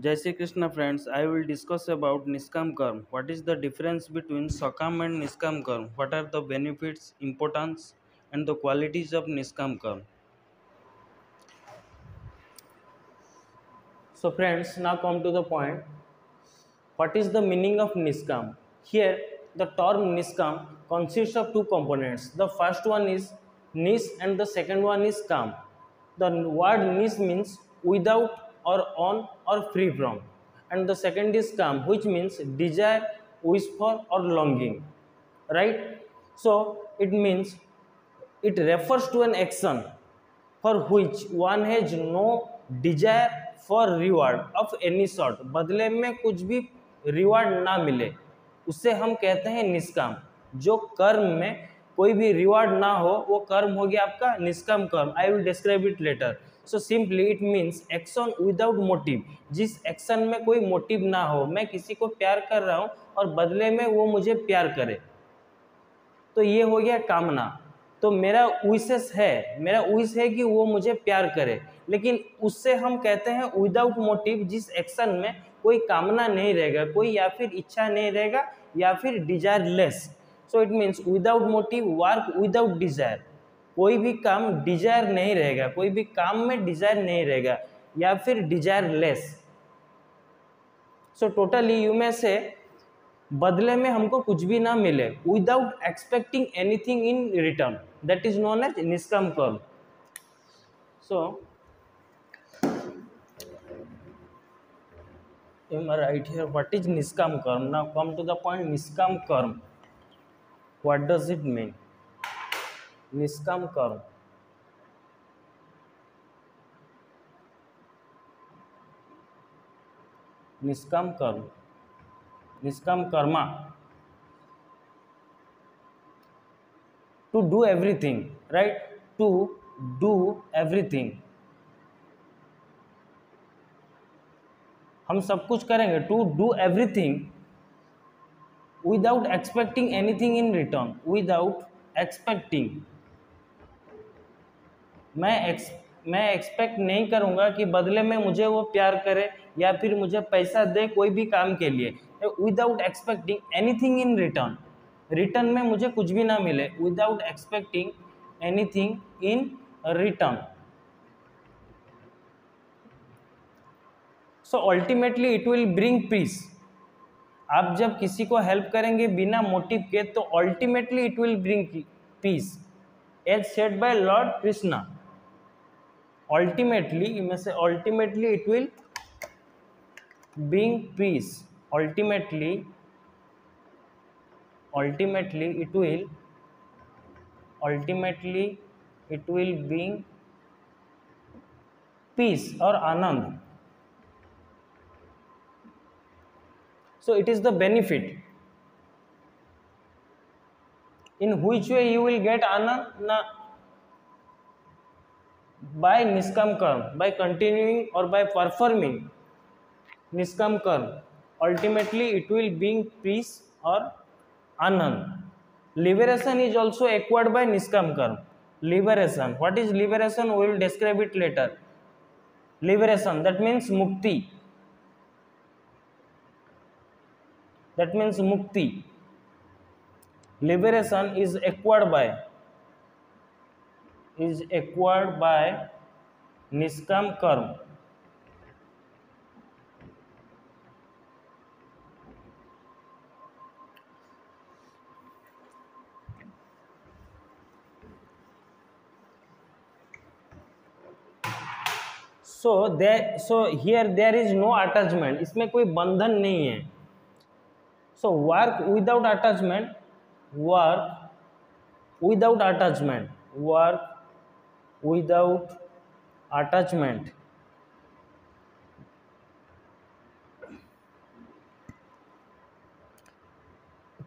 Jai Shri Krishna friends, I will discuss about Niskam Karm. What is the difference between Sakam and Niskam Karm? What are the benefits, importance and the qualities of Niskam Karm? So friends, now come to the point. What is the meaning of Niskam? Here, the term Niskam consists of two components. The first one is Nis and the second one is Kam. The word Nis means without or on or free from. And the second is Kam, which means desire, wish for or longing. Right? So, it means it refers to an action for which one has no desire for reward of any sort, बदले में कुछ भी reward ना मिले उससे हम कहते हैं निष्काम। जो कर्म में कोई भी रिवार्ड ना हो वो कर्म हो गया आपका निष्काम कर्म। I will describe it later. So simply it means action without motive. जिस एक्शन में कोई मोटिव ना हो, मैं किसी को प्यार कर रहा हूँ और बदले में वो मुझे प्यार करे, तो ये हो गया कामना। तो मेरा विश है कि वो मुझे प्यार करे, लेकिन उससे हम कहते हैं विदाउट मोटिव, जिस एक्शन में कोई कामना नहीं रहेगा, कोई या फिर इच्छा नहीं रहेगा या फिर desireless. So it means without motive, work without desire. कोई भी काम डिजायर नहीं रहेगा, कोई भी काम में डिजायर नहीं रहेगा या फिर desireless. So totally you में से बदले में हमको कुछ भी ना मिले, without expecting anything in return, that is known as nishkam karma. So right here, what is niskam karm? Now come to the point. Niskam karm, what does it mean? Niskam karm, niskam karm, niskam karma, to do everything, right? To do everything, हम सब कुछ करेंगे। To do everything without expecting anything in return, without expecting. मैं expect नहीं करूंगा कि बदले में मुझे वो प्यार करे या फिर मुझे पैसा दे कोई भी काम के लिए। Without expecting anything in return, return में मुझे कुछ भी ना मिले, without expecting anything in return. So ultimately it will bring piece. आप जब किसी को हेल्प करेंगे बिना मोटिव के, तो ultimately it will bring peace, as said by lord Krishna. Ultimately में से ultimately it will bring peace, ultimately it will bring peace और आनंद। So it is the benefit. In which way you will get anand? By niskam karma, by continuing or by performing niskam karma, ultimately it will bring peace or anand. Liberation is also acquired by niskam karma. Liberation. What is liberation? We will describe it later. Liberation, that means mukti. That means mukti. Liberation is acquired by niskam karma. So here there is no attachment, इसमें कोई बंधन नहीं है। So work without attachment,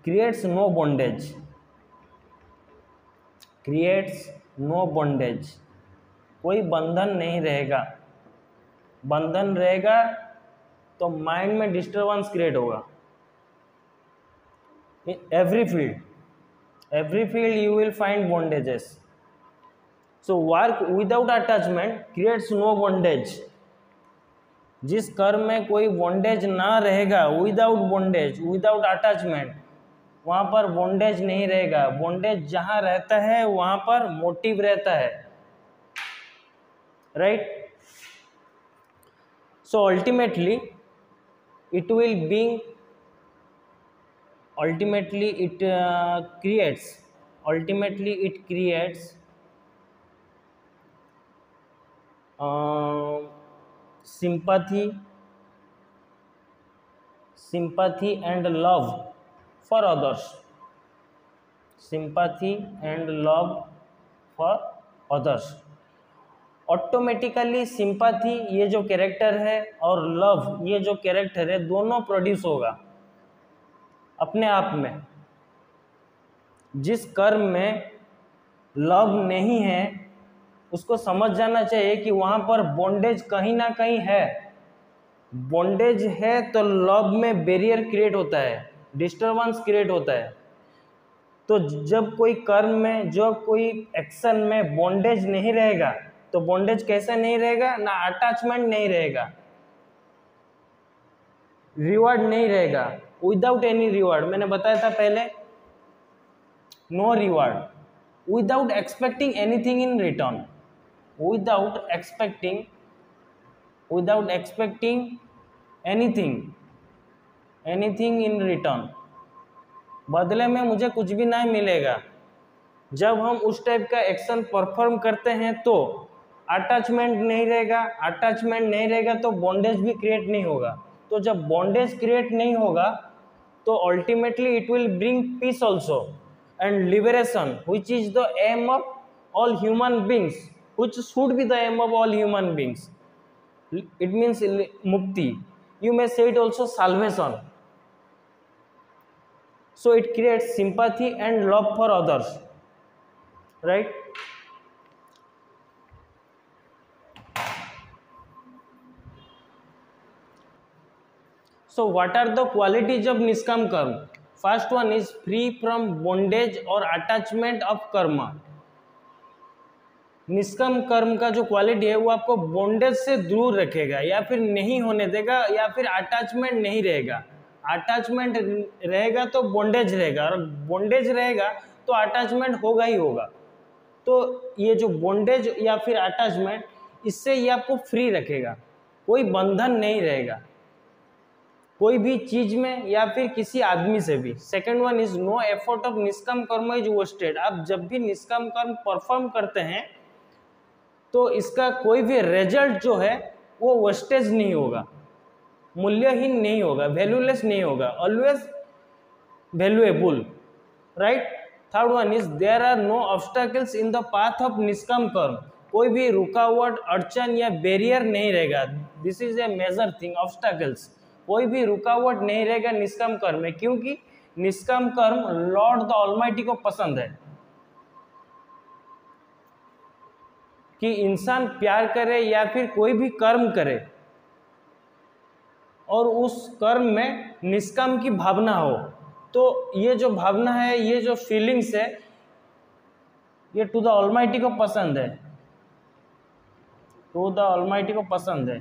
creates no bondage, कोई बंधन नहीं रहेगा। बंधन रहेगा तो माइंड में डिस्टर्बेंस क्रिएट होगा। In every field you will find bondages. So work without attachment creates no bondage. जिस कर्म में कोई बॉन्डेज ना रहेगा, विदाउट बॉन्डेज, विदाउट अटैचमेंट, वहां पर बॉन्डेज नहीं रहेगा। बॉन्डेज जहां रहता है वहां पर मोटिव रहता है, right. So ultimately it will being ultimately it creates uh, sympathy and love for others, sympathy and love for others। Automatically sympathy ये जो कैरेक्टर है और लव ये जो कैरेक्टर है, दोनों प्रोड्यूस होगा अपने आप में। जिस कर्म में लव नहीं है उसको समझ जाना चाहिए कि वहां पर बॉन्डेज कहीं ना कहीं है। बॉन्डेज है तो लव में बैरियर क्रिएट होता है, डिस्टरबेंस क्रिएट होता है। तो जब कोई कर्म में, जो कोई एक्शन में बॉन्डेज नहीं रहेगा, तो बॉन्डेज कैसे नहीं रहेगा ना, अटैचमेंट नहीं रहेगा, रिवार्ड नहीं रहेगा, विदाउट एनी रिवार्ड। मैंने बताया था पहले, no reward, without expecting anything in return, without expecting anything in return. बदले में मुझे कुछ भी नहीं मिलेगा। जब हम उस टाइप का एक्शन परफॉर्म करते हैं तो अटैचमेंट नहीं रहेगा तो बॉन्डेज भी क्रिएट नहीं होगा। तो जब बॉन्डेज क्रिएट नहीं होगा तो ultimately it will bring peace also and liberation, which is the aim of all human beings, which should be the aim of all human beings. It means mukti, you may say it also salvation। So it creates sympathy and love for others, right? So what are the qualities of niskam karma? First one is free from bondage or attachment of karma। निष्काम कर्म का जो quality है वो आपको bondage से दूर रखेगा, या फिर नहीं होने देगा, या फिर अटैचमेंट नहीं रहेगा। अटैचमेंट रहेगा तो बॉन्डेज रहेगा, और बॉन्डेज रहेगा तो अटैचमेंट होगा ही होगा। तो ये जो बॉन्डेज या फिर अटैचमेंट, इससे ये आपको फ्री रखेगा, कोई बंधन नहीं रहेगा कोई भी चीज में या फिर किसी आदमी से भी। Second one is no effort of nishkam karma is wasted. आप जब भी निष्काम कर्म परफॉर्म करते हैं तो इसका कोई भी रिजल्ट जो है वो वेस्टेज नहीं होगा, मूल्यहीन नहीं होगा, वैल्यूलेस नहीं होगा, always valuable, right. Third one is there are no obstacles in the path of nishkam karma. कोई भी रुकावट, अड़चन या बैरियर नहीं रहेगा। This is a major thing, obstacles. कोई भी रुकावट नहीं रहेगा निष्काम कर्म में, क्योंकि निष्काम कर्म लॉर्ड द ऑलमाइटी को पसंद है कि इंसान प्यार करे या फिर कोई भी कर्म करे और उस कर्म में निष्काम की भावना हो। तो ये जो भावना है, ये जो फीलिंग्स है, ये टू द ऑलमाइटी को पसंद है, टू द ऑलमाइटी को पसंद है।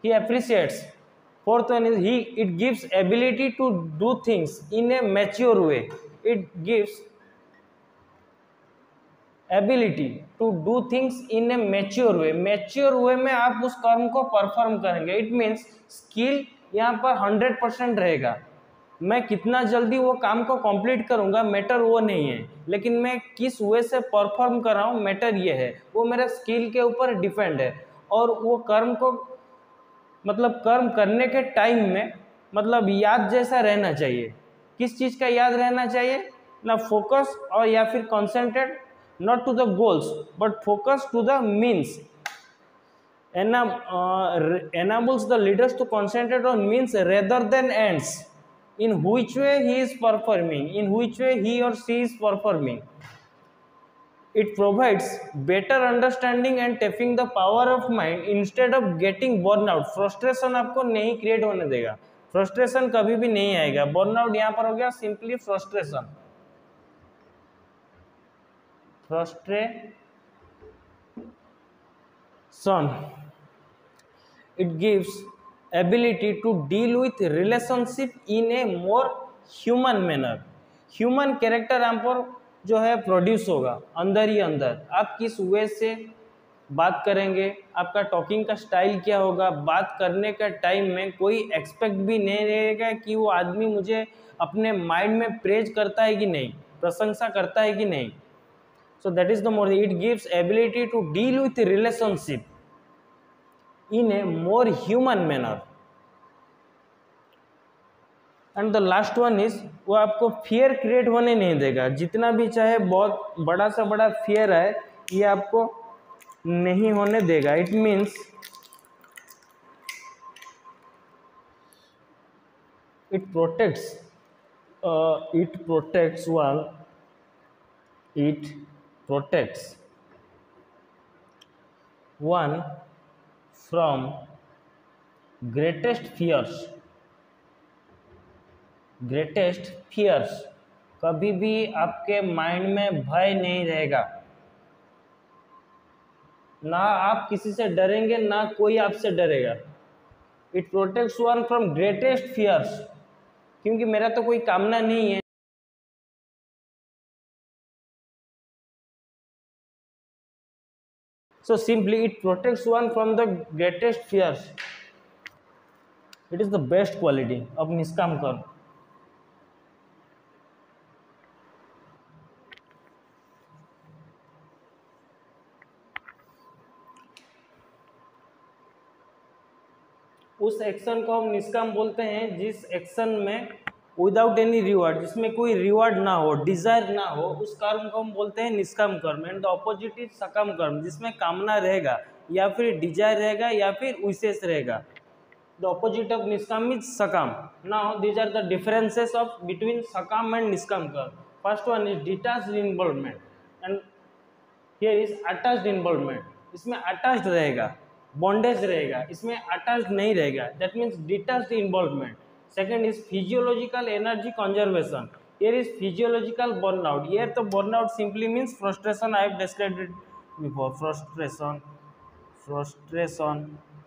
He appreciates. Fourth one is he it gives ability to do things in a mature way. It gives ability to do things in a mature way. Mature way में आप उस कर्म को perform करेंगे। It means skill यहाँ पर 100% रहेगा। मैं कितना जल्दी वो काम को कंप्लीट करूँगा मैटर वो नहीं है, लेकिन मैं किस वे से परफॉर्म कर रहा हूँ मैटर ये है। वो मेरा स्किल के ऊपर डिपेंड है। और वो कर्म को मतलब कर्म करने के टाइम में मतलब याद जैसा रहना चाहिए। किस चीज़ का याद रहना चाहिए ना, फोकस और या फिर concentrate, not to the goals but focus to the means। enables the leaders to concentrate on means rather than ends, in which way he is performing, in which way he or she is performing। It provides better understanding and tapping the power of mind instead of getting burnout। frustration आपको नहीं create होने देगा, frustration कभी भी नहीं आएगा। burnout यहाँ पर हो गया simply frustration। it gives ability to deal with relationship in a more human manner. Human character यहाँ पर जो है प्रोड्यूस होगा अंदर ही अंदर। आप किस वे से बात करेंगे, आपका टॉकिंग का स्टाइल क्या होगा, बात करने का टाइम में कोई एक्सपेक्ट भी नहीं रहेगा कि वो आदमी मुझे अपने माइंड में प्रेज करता है कि नहीं, प्रशंसा करता है कि नहीं। So that is the more, it gives ability to deal with relationship in a more human manner. And the last one is, वो आपको फियर क्रिएट होने नहीं देगा। जितना भी चाहे बहुत बड़ा सा बड़ा फियर है, ये आपको नहीं होने देगा। It means it protects it protects one it protects one from greatest fears। कभी भी आपके माइंड में भय नहीं रहेगा, ना आप किसी से डरेंगे ना कोई आपसे डरेगा। It protects one from greatest fears, क्योंकि मेरा तो कोई कामना नहीं है। So simply it protects one from the greatest fears. It is the best quality of निष्काम कर्म। उस एक्शन को हम निष्काम बोलते हैं जिस एक्शन में विदाउट एनी रिवार्ड, जिसमें कोई रिवार्ड ना हो, डिजायर ना हो, उस कर्म को हम बोलते हैं निष्काम कर्म। एंड द ऑपोजिट इज सकाम कर्म, जिसमें कामना रहेगा या फिर डिजायर रहेगा या फिर विशेष रहेगा। द ऑपोजिट ऑफ निष्काम इज सकाम। Now these are the differences of between सकाम एंड निष्काम कर्म। First one is detached involvement and here is attached involvement. इसमें अटैच्ड रहेगा, बॉन्डेज रहेगा, इसमें अटैच्ड नहीं रहेगा, that means detached involvement. Second is physiological energy conservation. Here is physiological burnout. Here तो burnout simply means frustration, I have described it before. Frustration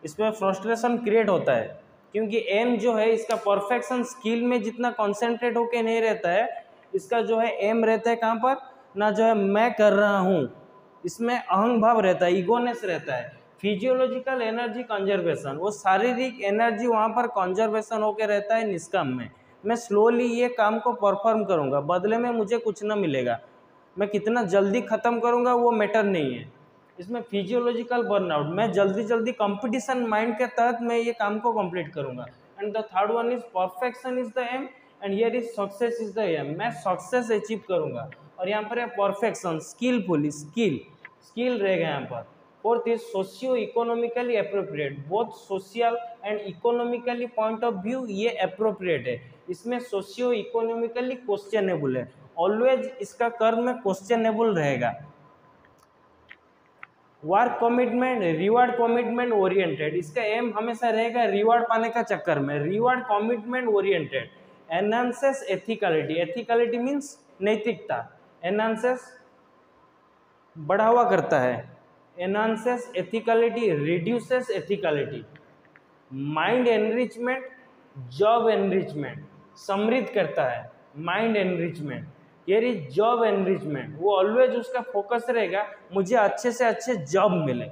इसमें frustration create होता है क्योंकि एम जो है इसका परफेक्शन स्किल में जितना कॉन्सेंट्रेट होके नहीं रहता है, इसका जो है एम रहता है कहाँ पर, ना जो है मैं कर रहा हूँ, इसमें अहंग भाव रहता है, ईगोनेस रहता है। फिजियोलॉजिकल एनर्जी कंजर्वेशन, वो शारीरिक एनर्जी वहाँ पर कंजर्वेशन होके रहता है निष्काम में। मैं स्लोली ये काम को परफॉर्म करूँगा, बदले में मुझे कुछ ना मिलेगा, मैं कितना जल्दी ख़त्म करूँगा वो मैटर नहीं है। इसमें फिजियोलॉजिकल बर्नआउट, मैं जल्दी जल्दी कंपटीशन माइंड के तहत मैं ये काम को कंप्लीट करूँगा। And the third one is perfection is the aim and here is success is the aim. मैं सक्सेस अचीव करूँगा और यहाँ पर है परफेक्शन, स्किलफुल, स्किल रहेगा यहाँ पर। Fourth is socio economically appropriate, both social and economically point of view ये अप्रोप्रिएट है। इसमें सोशियो इकोनॉमिकली क्वेश्चनेबल है, ऑलवेज इसका कर्म में क्वेश्चनेबल रहेगा। Work commitment, reward commitment oriented, इसका एम हमेशा रहेगा रिवार्ड पाने का चक्कर में, reward commitment oriented. Enhances ethicality, ethicality means नैतिकता, एनहांसेस बढ़ावा करता है, enhances ethicality, reduces ethicality. Mind enrichment, job enrichment, समृद्ध करता है mind enrichment. Here is job enrichment, वो ऑलवेज उसका फोकस रहेगा मुझे अच्छे से अच्छे जॉब मिले,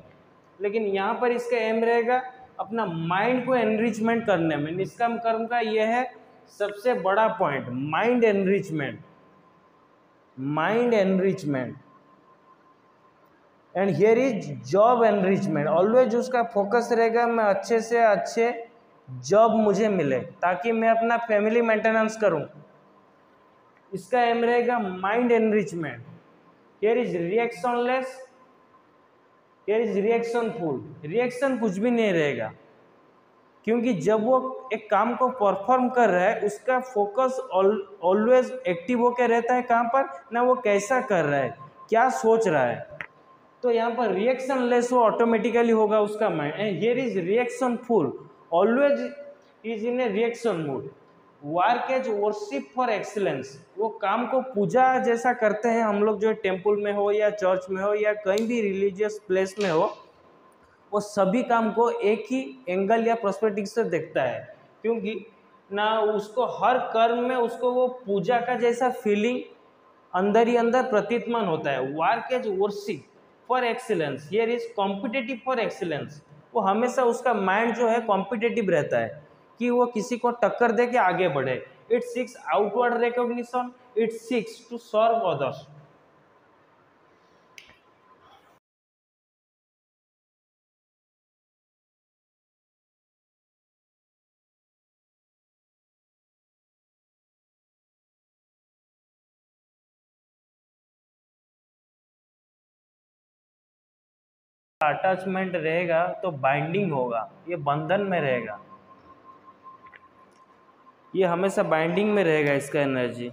लेकिन यहाँ पर इसका एम रहेगा अपना माइंड को एनरिचमेंट करने में। निष्काम कर्म का यह है सबसे बड़ा point, mind enrichment, mind enrichment. And here is job enrichment, always उसका फोकस रहेगा मैं अच्छे से अच्छे जॉब मुझे मिले ताकि मैं अपना फैमिली मेंटेनेंस करूं, इसका एम रहेगा mind enrichment. Here is reactionless, here is reactionful, reaction कुछ भी नहीं रहेगा क्योंकि जब वो एक काम को परफॉर्म कर रहा है उसका फोकस ऑलवेज एक्टिव होकर रहता है कहाँ पर, ना वो कैसा कर रहा है, क्या सोच रहा है। तो यहाँ पर रिएक्शन लेस वो ऑटोमेटिकली होगा उसका mind. And here is reaction full, always is in a reaction mood. Work as worship for excellence, वो काम को पूजा जैसा करते हैं हम लोग, जो टेम्पल में हो या चर्च में हो या कहीं भी रिलीजियस प्लेस में हो, वो सभी काम को एक ही एंगल या पर्सपेक्टिव से देखता है, क्योंकि ना उसको हर कर्म में उसको वो पूजा का जैसा फीलिंग अंदर ही अंदर प्रतीतमान होता है। Work as worship for excellence, here is competitive for excellence. वो हमेशा उसका माइंड जो है कॉम्पिटेटिव रहता है कि वो किसी को टक्कर दे के आगे बढ़े। It seeks outward recognition, it seeks to serve others. Attachment रहेगा तो बाइंडिंग होगा, ये बंधन में रहेगा, ये हमेशा बाइंडिंग में रहेगा इसका एनर्जी।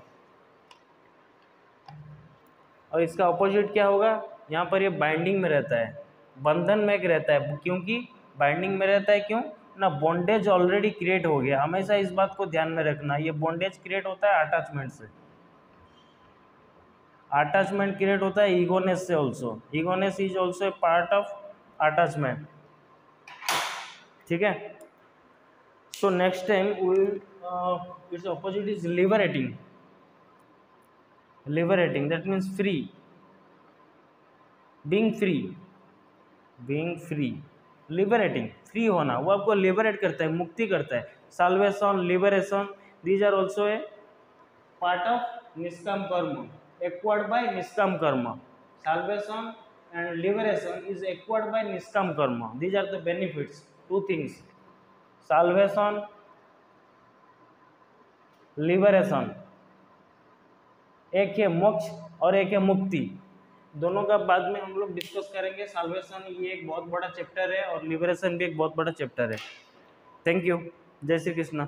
और इसका ऑपोजिट क्या होगा, यहाँ पर ये बाइंडिंग में रहता है, बंधन में रहता है। क्योंकि बाइंडिंग में रहता है क्यों ना, बॉन्डेज ऑलरेडी क्रिएट हो गया। हमेशा इस बात को ध्यान में रखना, ये बॉन्डेज क्रिएट होता है अटैचमेंट से, अटैचमेंट क्रिएट होता है ईगोनेस से also. Egoness is also a part of attachment, ठीक है। So next time its opposite is liberating. Liberating that means free, being free, being free. Liberating, free होना, वो आपको लिबरेट करता है, मुक्ति करता है। Salvation, liberation, these are also a part of nishkam karma, acquired by निष्काम कर्म। Salvation and liberation is acquired by niskam karma. These are the benefits. Two things: salvation, liberation। एक है मोक्ष और एक है मुक्ति। दोनों का बाद में हम लोग डिस्कस करेंगे। साल्वेशन ये एक बहुत बड़ा चैप्टर है और लिबरेशन भी एक बहुत बड़ा चैप्टर है। Thank you. जय श्री कृष्ण।